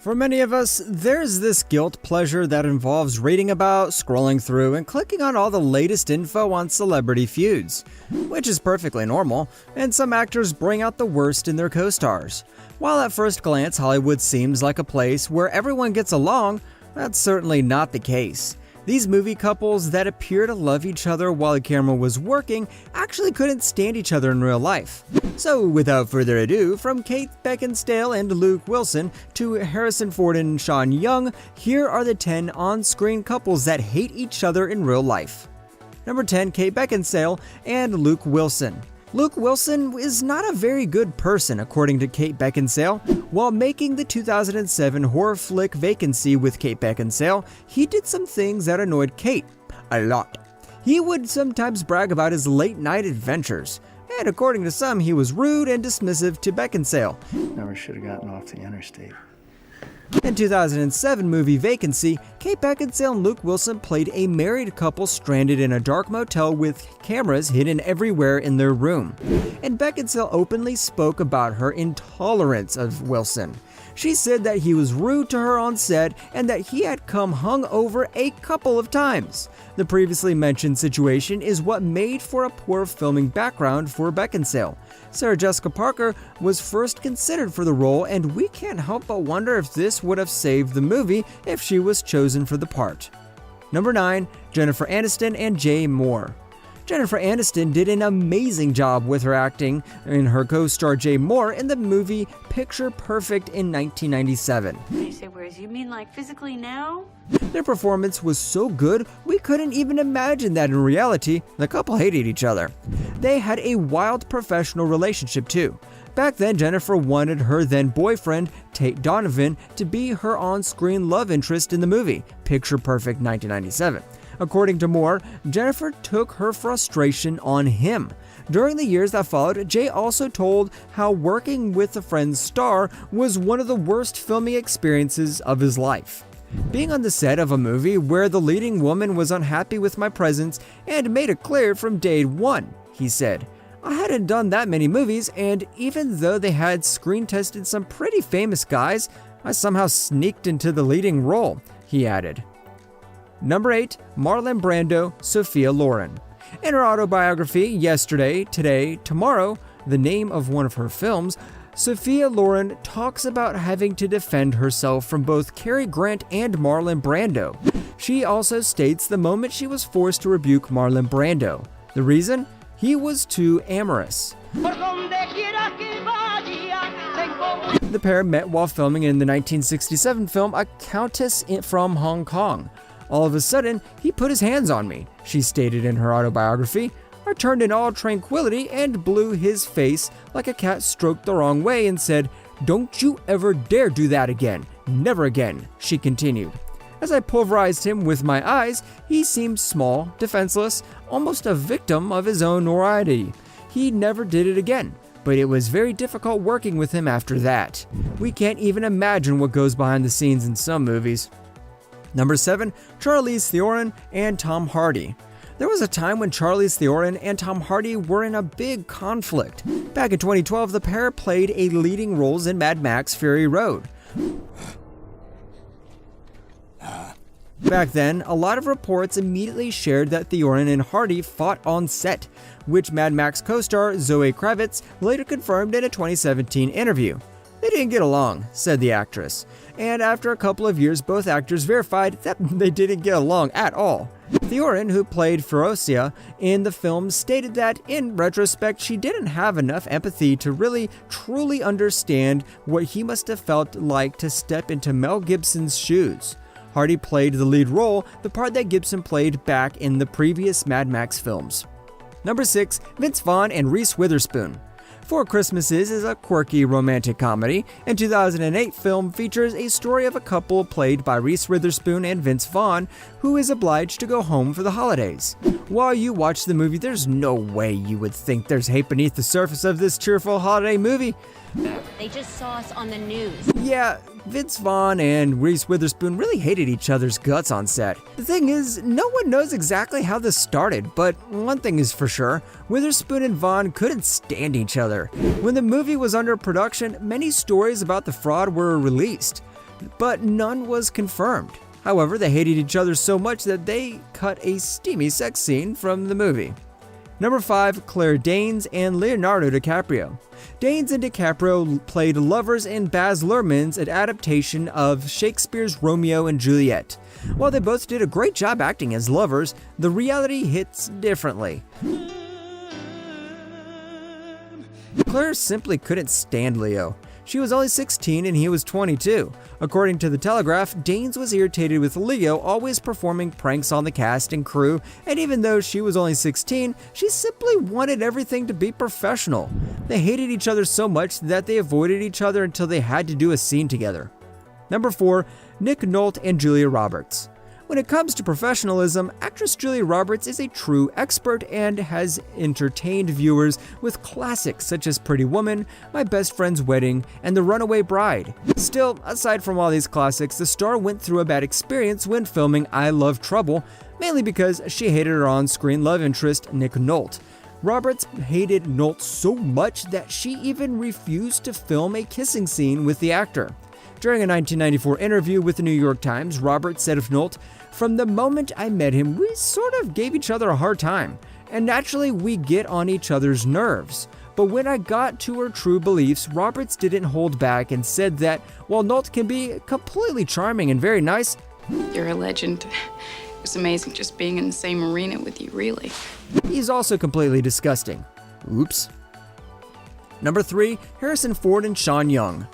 For many of us, there's this guilt pleasure that involves reading about, scrolling through, and clicking on all the latest info on celebrity feuds, which is perfectly normal, and some actors bring out the worst in their co-stars. While at first glance Hollywood seems like a place where everyone gets along, that's certainly not the case. These movie couples that appear to love each other while the camera was working actually couldn't stand each other in real life. So without further ado, from Kate Beckinsale and Luke Wilson to Harrison Ford and Sean Young, here are the 10 on-screen couples that hate each other in real life. Number 10, Kate Beckinsale and Luke Wilson. Luke Wilson is not a very good person, according to Kate Beckinsale. While making the 2007 horror flick Vacancy with Kate Beckinsale, he did some things that annoyed Kate a lot. He would sometimes brag about his late-night adventures, and according to some, he was rude and dismissive to Beckinsale. Never should have gotten off the interstate. In 2007 movie Vacancy, Kate Beckinsale and Luke Wilson played a married couple stranded in a dark motel with cameras hidden everywhere in their room. And Beckinsale openly spoke about her intolerance of Wilson. She said that he was rude to her on set and that he had come hungover a couple of times. The previously mentioned situation is what made for a poor filming background for Beckinsale. Sarah Jessica Parker was first considered for the role, and we can't help but wonder if this would have saved the movie if she was chosen for the part. Number 9, Jennifer Aniston and Jay Moore. Jennifer Aniston did an amazing job with her acting in her co-star Jay Moore in the movie Picture Perfect in 1997. You say whereas you mean like physically now? Their performance was so good, we couldn't even imagine that in reality, the couple hated each other. They had a wild professional relationship too. Back then, Jennifer wanted her then boyfriend, Tate Donovan, to be her on-screen love interest in the movie Picture Perfect 1997. According to Moore, Jennifer took her frustration on him. During the years that followed, Jay also told how working with a friend's star was one of the worst filming experiences of his life. Being on the set of a movie where the leading woman was unhappy with my presence and made it clear from day one, he said. I hadn't done that many movies, and even though they had screen tested some pretty famous guys, I somehow sneaked into the leading role, he added. Number 8, Marlon Brando, Sophia Loren. In her autobiography, Yesterday, Today, Tomorrow, the name of one of her films, Sophia Loren talks about having to defend herself from both Cary Grant and Marlon Brando. She also states the moment she was forced to rebuke Marlon Brando. The reason? He was too amorous. The pair met while filming in the 1967 film A Countess from Hong Kong. All of a sudden, he put his hands on me, she stated in her autobiography. I turned in all tranquility and blew his face like a cat stroked the wrong way and said, "Don't you ever dare do that again. Never again," she continued. As I pulverized him with my eyes, he seemed small, defenseless, almost a victim of his own notoriety. He never did it again, but it was very difficult working with him after that. We can't even imagine what goes behind the scenes in some movies. Number 7, Charlize Theron and Tom Hardy. There was a time when Charlize Theron and Tom Hardy were in a big conflict. Back in 2012, the pair played leading roles in Mad Max Fury Road. Back then, a lot of reports immediately shared that Theron and Hardy fought on set, which Mad Max co-star Zoe Kravitz later confirmed in a 2017 interview. They didn't get along, said the actress. And after a couple of years, both actors verified that they didn't get along at all. Theron, who played Ferocia in the film, stated that, in retrospect, she didn't have enough empathy to really, truly understand what he must have felt like to step into Mel Gibson's shoes. Hardy played the lead role, the part that Gibson played back in the previous Mad Max films. Number 6, Vince Vaughn and Reese Witherspoon. Four Christmases is a quirky romantic comedy. In 2008 film features a story of a couple played by Reese Witherspoon and Vince Vaughn who is obliged to go home for the holidays. While you watch the movie, there's no way you would think there's hate beneath the surface of this cheerful holiday movie. They just saw us on the news. Yeah, Vince Vaughn and Reese Witherspoon really hated each other's guts on set. The thing is, no one knows exactly how this started, but one thing is for sure, Witherspoon and Vaughn couldn't stand each other. When the movie was under production, many stories about the fraud were released. but none was confirmed. However, they hated each other so much that they cut a steamy sex scene from the movie. Number 5, Claire Danes and Leonardo DiCaprio. Danes and DiCaprio played lovers in Baz Luhrmann's adaptation of Shakespeare's Romeo and Juliet. While they both did a great job acting as lovers, the reality hits differently. Claire simply couldn't stand Leo. She was only 16 and he was 22. According to The Telegraph, Danes was irritated with Leo always performing pranks on the cast and crew, and even though she was only 16, she simply wanted everything to be professional. They hated each other so much that they avoided each other until they had to do a scene together. Number 4, Nick Nolte and Julia Roberts. When it comes to professionalism, actress Julia Roberts is a true expert and has entertained viewers with classics such as Pretty Woman, My Best Friend's Wedding, and The Runaway Bride. Still, aside from all these classics, the star went through a bad experience when filming I Love Trouble, mainly because she hated her on-screen love interest, Nick Nolte. Roberts hated Nolte so much that she even refused to film a kissing scene with the actor. During a 1994 interview with the New York Times, Roberts said of Nolte, "From the moment I met him, we sort of gave each other a hard time, and naturally we get on each other's nerves. But when I got to her true beliefs, Roberts didn't hold back and said that while Nolte can be completely charming and very nice, you're a legend. It was amazing just being in the same arena with you, really. He's also completely disgusting." Oops. Number 3, Harrison Ford and Sean Young.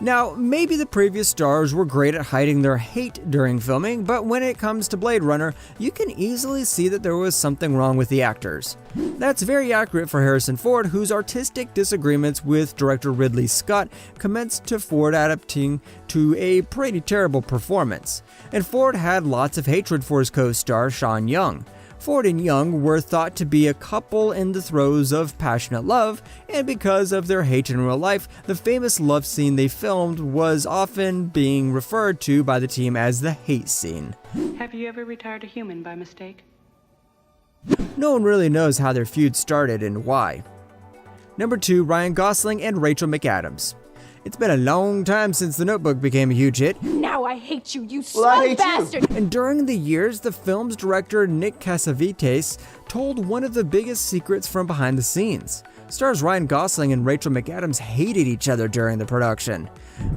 Now, maybe the previous stars were great at hiding their hate during filming, but when it comes to Blade Runner, you can easily see that there was something wrong with the actors. That's very accurate for Harrison Ford, whose artistic disagreements with director Ridley Scott commenced to Ford adapting to a pretty terrible performance. And Ford had lots of hatred for his co-star Sean Young. Ford and Young were thought to be a couple in the throes of passionate love, and because of their hate in real life, the famous love scene they filmed was often being referred to by the team as the hate scene. Have you ever retired a human by mistake? No one really knows how their feud started and why. Number 2, Ryan Gosling and Rachel McAdams. It's been a long time since The Notebook became a huge hit. Now I hate you, you slow bastard! And during the years, the film's director Nick Cassavetes told one of the biggest secrets from behind the scenes. Stars Ryan Gosling and Rachel McAdams hated each other during the production.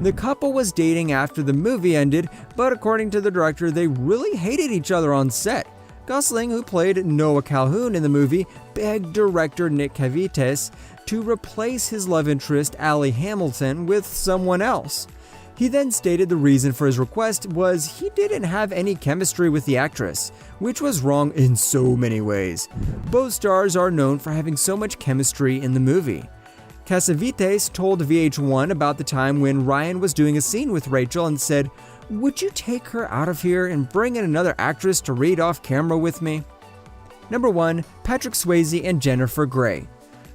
The couple was dating after the movie ended, but according to the director, they really hated each other on set. Gosling, who played Noah Calhoun in the movie, begged director Nick Cassavetes to replace his love interest, Allie Hamilton, with someone else. He then stated the reason for his request was he didn't have any chemistry with the actress, which was wrong in so many ways. Both stars are known for having so much chemistry in the movie. Cassavetes told VH1 about the time when Ryan was doing a scene with Rachel and said, "Would you take her out of here and bring in another actress to read off camera with me?" Number 1, Patrick Swayze and Jennifer Grey.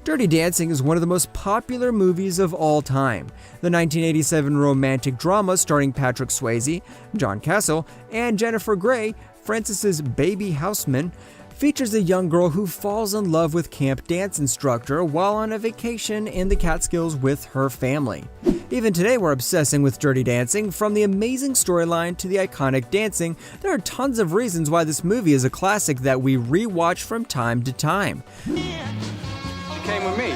Dirty Dancing is one of the most popular movies of all time. The 1987 romantic drama starring Patrick Swayze, John Castle, and Jennifer Grey, Francis's baby houseman, features a young girl who falls in love with camp dance instructor while on a vacation in the Catskills with her family. Even today we're obsessing with Dirty Dancing. From the amazing storyline to the iconic dancing, there are tons of reasons why this movie is a classic that we rewatch from time to time. Came with me.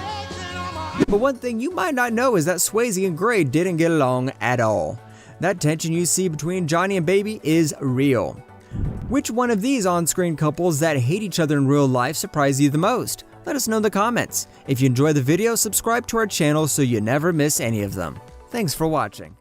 But one thing you might not know is that Swayze and Grey didn't get along at all. That tension you see between Johnny and Baby is real. Which one of these on-screen couples that hate each other in real life surprised you the most? Let us know in the comments. If you enjoyed the video, subscribe to our channel so you never miss any of them. Thanks for watching.